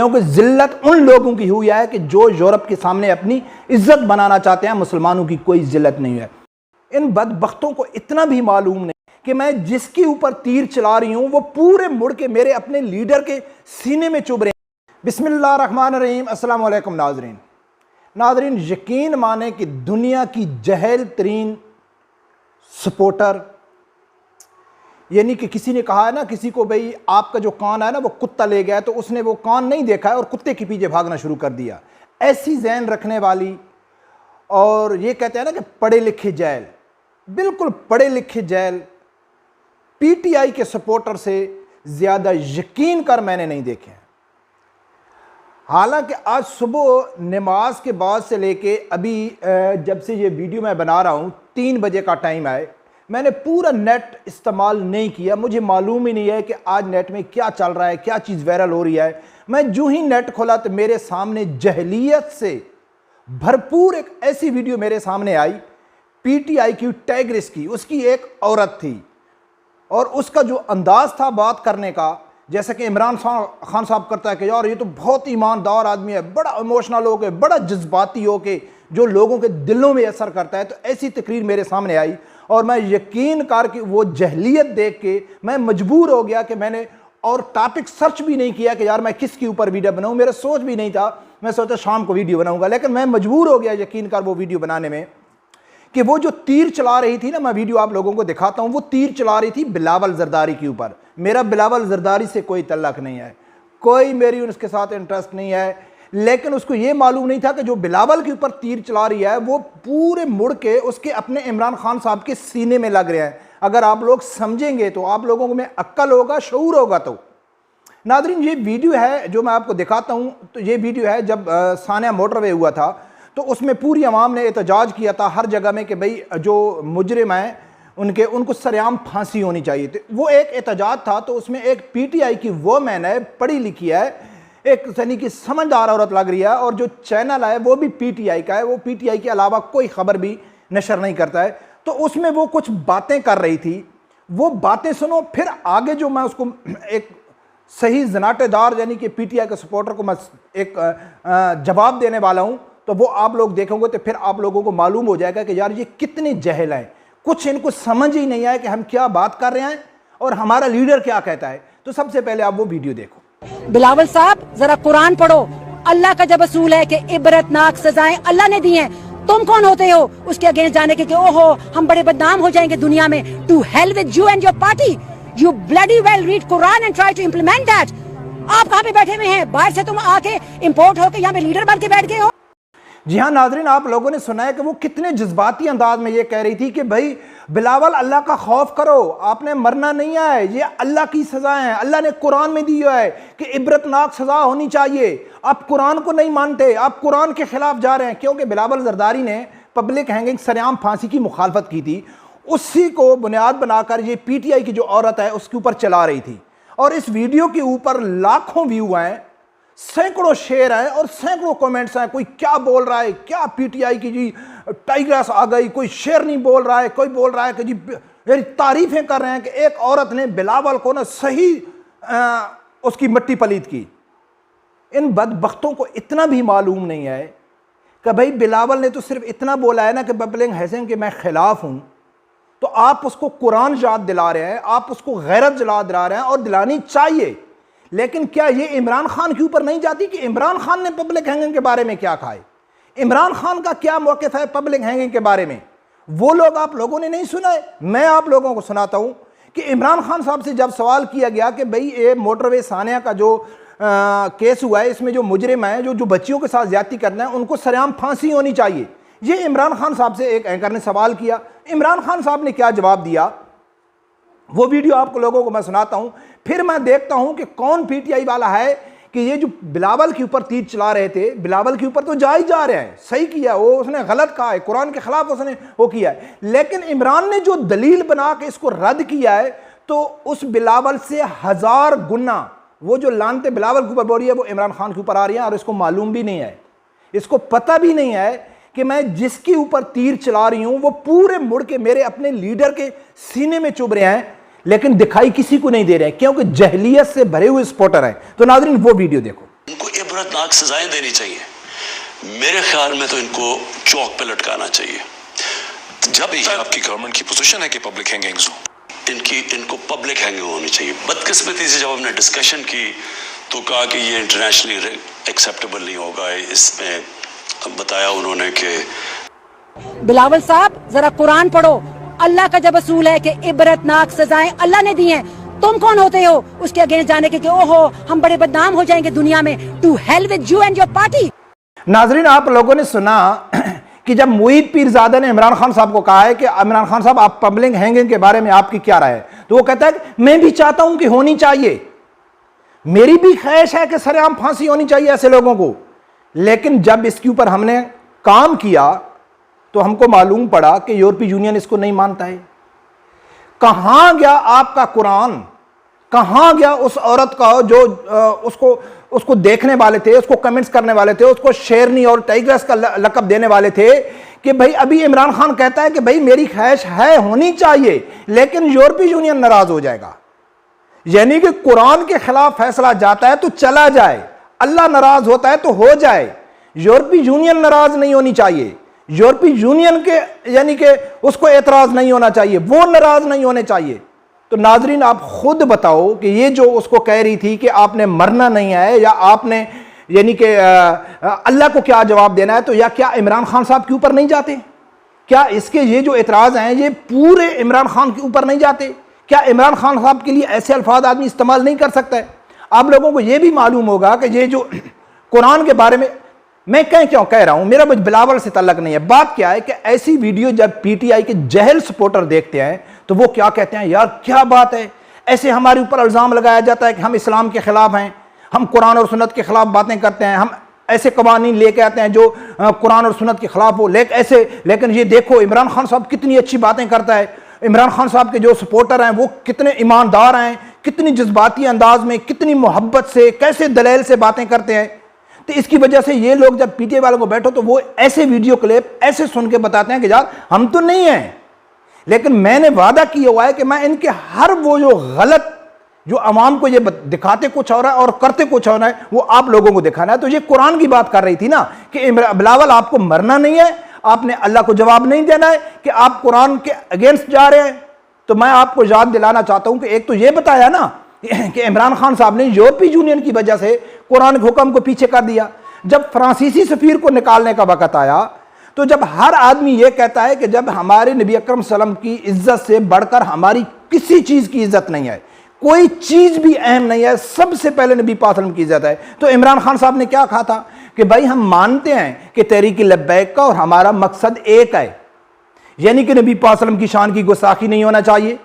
کیونکہ ذلت ان لوگوں کی ہوئی ہے کہ جو یورپ کے سامنے اپنی عزت بنانا چاہتے ہیں، مسلمانوں کی کوئی ذلت نہیں ہے۔ ان بدبختوں کو اتنا بھی معلوم نہیں کہ میں جس کے اوپر تیر چلا رہی ہوں وہ پورے مڑ کے میرے اپنے لیڈر کے سینے میں چبھ رہے ہیں۔ بسم اللہ الرحمن الرحیم۔ السلام علیکم ناظرین، یقین مانیں کہ دنیا کی جہل ترین سپورٹر، یعنی کہ کسی نے کہا ہے نا کسی کو بھئی آپ کا جو کان ہے نا وہ کتا لے گیا ہے، تو اس نے وہ کان نہیں دیکھا ہے اور کتے کے پیچھے بھاگنا شروع کر دیا۔ ایسی ذہن رکھنے والی، اور یہ کہتے ہیں نا کہ پڑھے لکھے جیل، بالکل پڑھے لکھے جیل، پی ٹی آئی کے سپورٹر سے زیادہ یقین کر میں نے نہیں دیکھے ہیں۔ حالانکہ آج صبح نماز کے بعد سے لے کے ابھی جب سے یہ ویڈیو میں بنا رہا ہوں 3 بجے کا ٹائم ہے، میں نے پورا نیٹ استعمال نہیں کیا، مجھے معلوم ہی نہیں ہے کہ آج نیٹ میں کیا چل رہا ہے، کیا چیز وائرل ہو رہی ہے۔ میں جو ہی نیٹ کھولا تو میرے سامنے جہلیت سے بھرپور ایک ایسی ویڈیو میرے سامنے آئی، پی ٹی آئی کی ٹیگرس کی، اس کی ایک عورت تھی اور اس کا جو انداز تھا بات کرنے کا، جیسا کہ عمران خان صاحب کرتا ہے کہ یار یہ تو بہت ایماندار آدمی ہے، بڑا ایموشنل ہو کے، بڑا جذباتی ہو کے جو لوگوں کے دلوں میں اثر کرتا ہے، تو ایسی تقریر میرے سامنے آئی اور میں یقین کر کے وہ جہلیت دیکھ کے میں مجبور ہو گیا کہ میں نے اور ٹاپک سرچ بھی نہیں کیا کہ یار میں کس کے اوپر ویڈیو بناؤں، میرا سوچ بھی نہیں تھا، میں سوچا شام کو ویڈیو بناؤں گا، لیکن میں مجبور ہو گیا یقین کر وہ ویڈیو بنانے میں کہ وہ جو تیر چلا رہی تھی نا، میں ویڈیو آپ لوگوں کو دکھاتا ہوں، وہ تیر چلا رہی تھی بلاول زرداری کے اوپر۔ میرا بلاول زرداری سے کوئی تعلق نہیں ہے، کوئی میری اس کے ساتھ انٹرسٹ نہیں ہے، لیکن اس کو یہ معلوم نہیں تھا کہ جو بلاول کے اوپر تیر چلا رہی ہے وہ پورے مڑ کے اس کے اپنے عمران خان صاحب کے سینے میں لگ رہے ہیں۔ اگر آپ لوگ سمجھیں گے تو آپ لوگوں میں عقل ہوگا، شعور ہوگا۔ تو ناظرین، یہ ویڈیو ہے جو میں آپ کو دکھاتا ہوں، تو یہ ویڈیو ہے جب ثانیہ موٹر وے ہوا تھا، تو اس میں پوری عوام نے احتجاج کیا تھا ہر جگہ میں کہ بھئی جو مجرم ہیں ان کو سرعام پھانسی ہونی چاہیے تھی۔ وہ ایک احتجاج تھا، تو اس میں ایک پی ٹی آئی کی وہ مین ہے، پڑھی لکھی ہے، ایک یعنی کہ سمجھدار عورت لگ رہی ہے، اور جو چینل ہے وہ بھی پی ٹی آئی کا ہے، وہ پی ٹی آئی کے علاوہ کوئی خبر بھی نشر نہیں کرتا ہے۔ تو اس میں وہ کچھ باتیں کر رہی تھی، وہ باتیں سنو، پھر آگے جو میں اس کو ایک صحیح زناٹے دار یعنی کہ پی ٹی آئی کے سپورٹر کو میں ایک جواب دینے والا ہوں، تو وہ آپ لوگ دیکھیں گے تو پھر آپ لوگوں کو معلوم ہو جائے گا کہ یار یہ کتنے جہل ہیں، کچھ ان کو سمجھ ہی نہیں آئے کہ ہم کیا بات کر رہے ہیں اور ہمارا لیڈر کیا کہتا ہے۔ تو سب سے پہلے آپ وہ ویڈیو دیکھو۔ بلاول صاحب ذرا قرآن پڑھو، اللہ کا جب اصول ہے کہ عبرتناک سزائیں اللہ نے دی ہیں، تم کون ہوتے ہو اس کے اگینسٹ جانے کے کہ اوہو ہم بڑے بدنام ہو جائیں گے دنیا میں؟ To hell with you and your party, you bloody well read Quran and try to implement that. آپ کہاں پہ بیٹھے ہوئے ہیں؟ باہر سے تم آ کے امپورٹ ہو کے یہاں پہ لیڈر بن کے بیٹھ گئے ہو۔ جی ہاں ناظرین، آپ لوگوں نے سنا ہے کہ وہ کتنے جذباتی انداز میں یہ کہہ رہی تھی کہ بھائی بلاول اللہ کا خوف کرو، آپ نے مرنا نہیں ہے، یہ اللہ کی سزا ہے، اللہ نے قرآن میں دی ہے کہ عبرتناک سزا ہونی چاہیے۔ آپ قرآن کو نہیں مانتے، آپ قرآن کے خلاف جا رہے ہیں، کیونکہ بلاول زرداری نے پبلک ہینگنگ سرعام پھانسی کی مخالفت کی تھی، اسی کو بنیاد بنا کر یہ پی ٹی آئی کی جو عورت ہے اس کے اوپر چلا رہی تھی، اور اس ویڈیو کے اوپر لاکھوں ویو ہیں، سینکڑوں شیئر ہیں اور سینکڑوں کومنٹس ہیں۔ کوئی کیا بول رہا ہے، کیا پی ٹی آئی کی جی ٹائگرس آ گئی، کوئی شیئر نہیں بول رہا ہے، کوئی بول رہا ہے کہ جی یعنی تعریفیں کر رہے ہیں کہ ایک عورت نے بلاول کو نا صحیح اس کی مٹی پلید کی۔ ان بدبختوں کو اتنا بھی معلوم نہیں ہے کہ بھائی بلاول نے تو صرف اتنا بولا ہے نا کہ ببلنگ حسین کہ میں خلاف ہوں، تو آپ اس کو قرآن یاد دلا رہے ہیں، آپ اس کو غیرت یاد دلا رہے ہیں، اور دلانی چاہیے، لیکن کیا یہ عمران خان کے اوپر نہیں جاتی کہ عمران خان نے پبلک ہینگنگ کے بارے میں کیا کہا ہے؟ عمران خان کا کیا موقف ہے پبلک ہینگنگ کے بارے میں؟ وہ لوگ آپ لوگوں نے نہیں سنا ہے، میں آپ لوگوں کو سناتا ہوں کہ عمران خان صاحب سے جب سوال کیا گیا کہ بھئی یہ موٹر وے ثانیہ کا جو کیس ہوا ہے، اس میں جو مجرم ہیں جو بچیوں کے ساتھ زیادتی کرنا ہے ان کو سرعام پھانسی ہونی چاہیے، یہ عمران خان صاحب سے ایک اینکر نے سوال کیا۔ عمران خان صاحب نے کیا جواب دیا، وہ ویڈیو آپ کو لوگوں کو میں سناتا ہوں، پھر میں دیکھتا ہوں کہ کون پی ٹی آئی والا ہے کہ یہ جو بلاول کے اوپر تیر چلا رہے تھے، بلاول کے اوپر تو جا ہی جا رہے ہیں، صحیح کیا، وہ اس نے غلط کہا ہے، قرآن کے خلاف اس نے وہ کیا ہے، لیکن عمران نے جو دلیل بنا کے اس کو رد کیا ہے، تو اس بلاول سے 1000 گنا وہ جو لانتے بلاول کے اوپر بول رہی ہے وہ عمران خان کے اوپر آ رہی ہیں، اور اس کو معلوم بھی نہیں ہے، اس کو پتہ بھی نہیں ہے کہ میں جس کے اوپر تیر چلا رہی ہوں وہ پورے مڑ کے میرے اپنے لیڈر کے سینے میں چبھ رہے ہیں، لیکن دکھائی کسی کو نہیں دے رہے ہیں کیونکہ جہلیت سے بھرے ہوئے سپورٹر ہیں۔ تو ناظرین وہ ویڈیو دیکھو۔ ان کو عبرتناک سزائیں دینی چاہیے. میرے خیال میں تو ان کو چوک پہ لٹکانا چاہیے. جب یہ آپ کی گورنمنٹ کی پوزیشن ہے کہ پبلک ہینگنگز ہوں؟ ان کو پبلک ہینگنگ ہونی چاہیے. بدقسمتی سے جب ہم نے ڈسکشن کی تو کہا کہ یہ انٹرنیشنلی ایکسیپٹیبل نہیں ہوگا. اس میں بتایا انہوں نے کہ بلاول صاحب ذرا قرآن پڑھو. اللہ کا جب اصول ہے کہ عبرتناک سزائیں اللہ نے دی ہیں، تم کون ہوتے ہو اس کے اگینسٹ جانے کے کہ اوہو ہم بڑے بدنام ہو جائیں گے دنیا میں. To hell with you and your party. ناظرین، آپ لوگوں نے سنا کہ جب معید پیرزادہ نے عمران خان صاحب کو کہا ہے کہ عمران خان صاحب آپ پبلک ہینگنگ کے بارے میں آپ کی کیا رائے ہے، تو وہ کہتا ہے کہ میں بھی چاہتا ہوں کہ ہونی چاہیے، میری بھی خواہش ہے کہ سر عام پھانسی ہونی چاہیے ایسے لوگوں کو. لیکن جب اس کے اوپر ہم نے کام کیا تو ہم کو معلوم پڑا کہ یورپی یونین اس کو نہیں مانتا ہے. کہاں گیا آپ کا قرآن؟ کہاں گیا اس عورت کا جو اس کو دیکھنے والے تھے، اس کو کمنٹس کرنے والے تھے، اس کو شیرنی اور ٹائگرس کا لقب دینے والے تھے کہ بھائی ابھی عمران خان کہتا ہے کہ بھائی میری خواہش ہے ہونی چاہیے لیکن یورپی یونین ناراض ہو جائے گا. یعنی کہ قرآن کے خلاف فیصلہ جاتا ہے تو چلا جائے، اللہ ناراض ہوتا ہے تو ہو جائے، یورپی یونین ناراض نہیں ہونی چاہیے. یورپی یونین کے یعنی کہ اس کو اعتراض نہیں ہونا چاہیے، وہ ناراض نہیں ہونے چاہیے. تو ناظرین آپ خود بتاؤ کہ یہ جو اس کو کہہ رہی تھی کہ آپ نے مرنا نہیں ہے یا آپ نے یعنی کہ اللہ کو کیا جواب دینا ہے، تو یا کیا عمران خان صاحب کے اوپر نہیں جاتے؟ کیا اس کے یہ جو اعتراض ہیں یہ پورے عمران خان کے اوپر نہیں جاتے؟ کیا عمران خان صاحب کے لیے ایسے الفاظ آدمی استعمال نہیں کر سکتا ہے؟ آپ لوگوں کو یہ بھی معلوم ہوگا کہ یہ جو قرآن کے بارے میں کیوں کہہ رہا ہوں، میرا بلاول سے تعلق نہیں ہے. بات کیا ہے کہ ایسی ویڈیو جب پی ٹی آئی کے جہل سپورٹر دیکھتے ہیں تو وہ کیا کہتے ہیں، یار کیا بات ہے، ایسے ہمارے اوپر الزام لگایا جاتا ہے کہ ہم اسلام کے خلاف ہیں، ہم قرآن اور سنت کے خلاف باتیں کرتے ہیں، ہم ایسے قوانین لے کے آتے ہیں جو قرآن اور سنت کے خلاف ہو. لیکن یہ دیکھو عمران خان صاحب کتنی اچھی باتیں کرتا ہے. عمران خان صاحب کے جو سپورٹر ہیں وہ کتنے ایماندار ہیں، کتنی جذباتی انداز میں، کتنی محبت سے، کیسے دلیل سے باتیں کرتے ہیں. تو اس کی وجہ سے یہ لوگ جب پی ٹی آئی والوں کو بیٹھو تو وہ ایسے ویڈیو کلپ ایسے سن کے بتاتے ہیں کہ یار ہم تو نہیں ہیں، لیکن میں نے وعدہ کیا ہوا ہے کہ میں ان کے ہر وہ جو غلط جو عوام کو یہ دکھاتے کچھ اور ہے اور کرتے کچھ اور ہے وہ آپ لوگوں کو دکھانا ہے. تو یہ قرآن کی بات کر رہی تھی نا کہ بلاول آپ کو مرنا نہیں ہے، آپ نے اللہ کو جواب نہیں دینا ہے کہ آپ قرآن کے اگینسٹ جا رہے ہیں. تو میں آپ کو یاد دلانا چاہتا ہوں کہ ایک تو یہ بتایا نا کہ عمران خان صاحب نے یورپی یونین کی وجہ سے قرآن کے حکم کو پیچھے کر دیا. جب فرانسیسی سفیر کو نکالنے کا وقت آیا تو جب ہر آدمی یہ کہتا ہے کہ جب ہمارے نبی اکرم صلی اللہ علیہ وسلم کی عزت سے بڑھ کر ہماری کسی چیز کی عزت نہیں ہے، کوئی چیز بھی اہم نہیں ہے، سب سے پہلے نبی پاک صلی اللہ علیہ وسلم کی عزت ہے. تو عمران خان صاحب نے کیا کہا تھا کہ بھائی ہم مانتے ہیں کہ تحریک لبیک کا اور ہمارا مقصد ایک ہے، یعنی کہ نبی پاک صلی اللہ علیہ وسلم کی شان کی گستاخی نہیں ہونا چاہیے،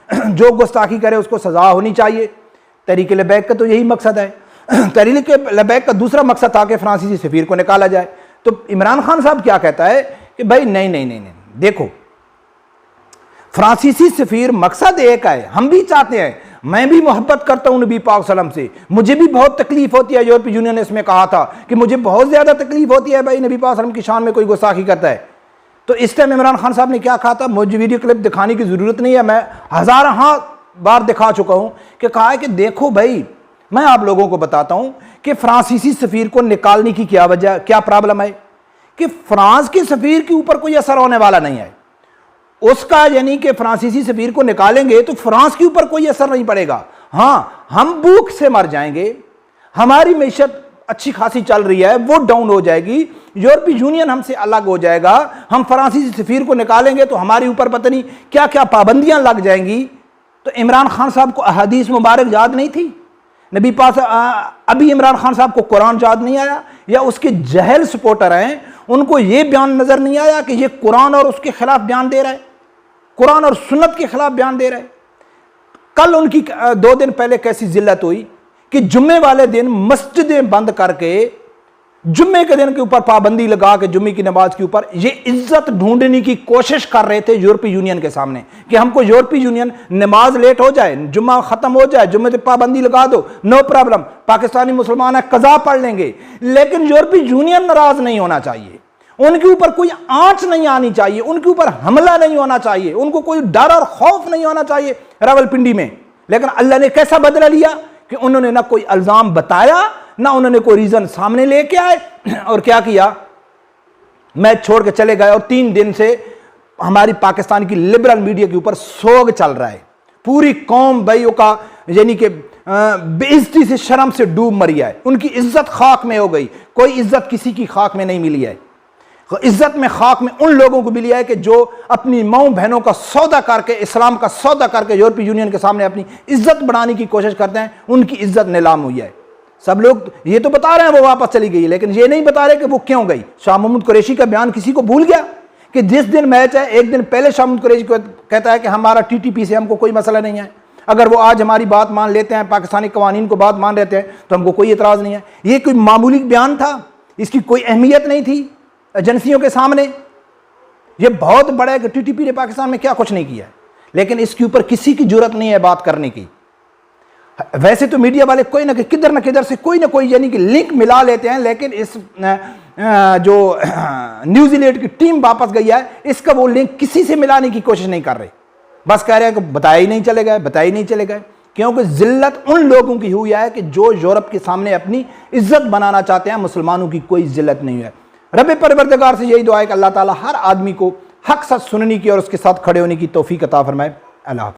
جو گستاخی کرے اس کو سزا ہونی چاہیے. تحریک لبیک کا تو یہی مقصد ہے. تحریک لبیک کا دوسرا مقصد تھا کہ فرانسیسی سفیر کو نکالا جائے. تو عمران خان صاحب کیا کہتا ہے کہ بھائی نہیں دیکھو فرانسیسی سفیر مقصد ایک ہے، ہم بھی چاہتے ہیں، میں بھی محبت کرتا ہوں نبی پاک صلی اللہ علیہ وسلم سے، مجھے بھی بہت تکلیف ہوتی ہے. یورپی یونین نے اس میں کہا تھا کہ مجھے بہت زیادہ تکلیف ہوتی ہے بھائی نبی پاک صلی اللہ علیہ وسلم کی شان میں کوئی گستاخی کرتا ہے. تو اس ٹائم عمران خان صاحب نے کیا کہا تھا، مجھے ویڈیو کلپ دکھانے کی ضرورت نہیں ہے، میں ہزارہ بار دکھا چکا ہوں کہ کہا ہے کہ دیکھو بھائی میں آپ لوگوں کو بتاتا ہوں کہ فرانسیسی سفیر کو نکالنے کی کیا وجہ، کیا پرابلم ہے کہ فرانس کے سفیر کے اوپر کوئی اثر ہونے والا نہیں ہے اس کا، یعنی کہ فرانسیسی سفیر کو نکالیں گے تو فرانس کے اوپر کوئی اثر نہیں پڑے گا. ہاں ہم بھوک سے مر جائیں گے، ہماری معیشت اچھی خاصی چل رہی ہے وہ ڈاؤن ہو جائے گی، یورپی یونین ہم سے الگ ہو جائے گا، ہم فرانسیسی سفیر کو نکالیں گے تو ہمارے اوپر پتہ نہیں کیا کیا پابندیاں لگ جائیں گی. تو عمران خان صاحب کو احادیث مبارک یاد نہیں تھی؟ نبی پاک ابھی عمران خان صاحب کو قرآن یاد نہیں آیا؟ یا اس کے جہل سپورٹر ہیں ان کو یہ بیان نظر نہیں آیا کہ یہ قرآن اور اس کے خلاف بیان دے رہا ہے، قرآن اور سنت کے خلاف بیان دے رہا ہے؟ کل ان کی 2 دن پہلے کیسی ذلت ہوئی کہ جمعے والے دن مسجدیں بند کر کے جمعے کے دن کے اوپر پابندی لگا کے جمعے کی نماز کے اوپر یہ عزت ڈھونڈنے کی کوشش کر رہے تھے یورپی یونین کے سامنے کہ ہم کو یورپی یونین نماز لیٹ ہو جائے، جمعہ ختم ہو جائے، جمعے پہ پابندی لگا دو، نو پرابلم، پاکستانی مسلمان ہیں قضا پڑھ لیں گے. لیکن یورپی یونین ناراض نہیں ہونا چاہیے، ان کے اوپر کوئی آنچ نہیں آنی چاہیے، ان کے اوپر حملہ نہیں ہونا چاہیے، ان کو کوئی ڈر اور خوف نہیں ہونا چاہیے راولپنڈی میں. لیکن اللہ نے کیسا بدلہ لیا کہ انہوں نے نہ کوئی الزام بتایا نہ انہوں نے کوئی ریزن سامنے لے کے آئے اور کیا کیا, میچ چھوڑ کے چلے گئے. اور 3 دن سے ہماری پاکستان کی لبرل میڈیا کے اوپر سوگ چل رہا ہے. پوری قوم بھائیوں کا یعنی کہ بے عزتی سے شرم سے ڈوب مری ہے. ان کی عزت خاک میں ہو گئی. کوئی عزت کسی کی خاک میں نہیں ملی ہے. عزت میں خاک میں ان لوگوں کو ملی ہے کہ جو اپنی ماؤں بہنوں کا سودا کر کے, اسلام کا سودا کر کے یورپی یونین کے سامنے اپنی عزت بڑھانے کی کوشش کرتے ہیں. ان کی عزت نیلام ہوئی ہے. سب لوگ یہ تو بتا رہے ہیں وہ واپس چلی گئی, لیکن یہ نہیں بتا رہے کہ وہ کیوں گئی. شاہ محمود قریشی کا بیان کسی کو بھول گیا کہ جس دن میچ ہے ایک دن پہلے شاہ محمود قریشی کو کہتا ہے کہ ہمارا ٹی ٹی پی سے ہم کو کوئی مسئلہ نہیں ہے. اگر وہ آج ہماری بات مان لیتے ہیں, پاکستانی قوانین کو بات مان لیتے ہیں, تو ہم کو کوئی اعتراض نہیں ہے. یہ کوئی معمولی بیان تھا, اس کی کوئی اہمیت نہیں تھی ایجنسیوں کے سامنے. یہ بہت بڑا ہے کہ ٹی ٹی پی نے پاکستان میں کیا کچھ نہیں کیا ہے, لیکن اس کے اوپر کسی کی جرت نہیں ہے بات کرنے کی. ویسے تو میڈیا والے کوئی نہ کدھر سے کوئی نہ کوئی یعنی کہ لنک ملا لیتے ہیں, لیکن اس جو نیوزی لینڈ کی ٹیم واپس گئی ہے اس کا وہ لنک کسی سے ملانے کی کوشش نہیں کر رہے. بس کہہ رہے ہیں کہ بتایا ہی نہیں چلے گئے. کیونکہ ذلت ان لوگوں کی ہوئی ہے کہ جو یورپ کے سامنے اپنی عزت بنانا چاہتے ہیں. مسلمانوں کی کوئی ذلت نہیں ہے. رب پروردگار سے یہی دعا ہے کہ اللہ تعالی ہر آدمی کو حق سچ سننے کی اور اس کے ساتھ کھڑے ہونے کی توفیق عطا فرمائے. اللہ حافظ.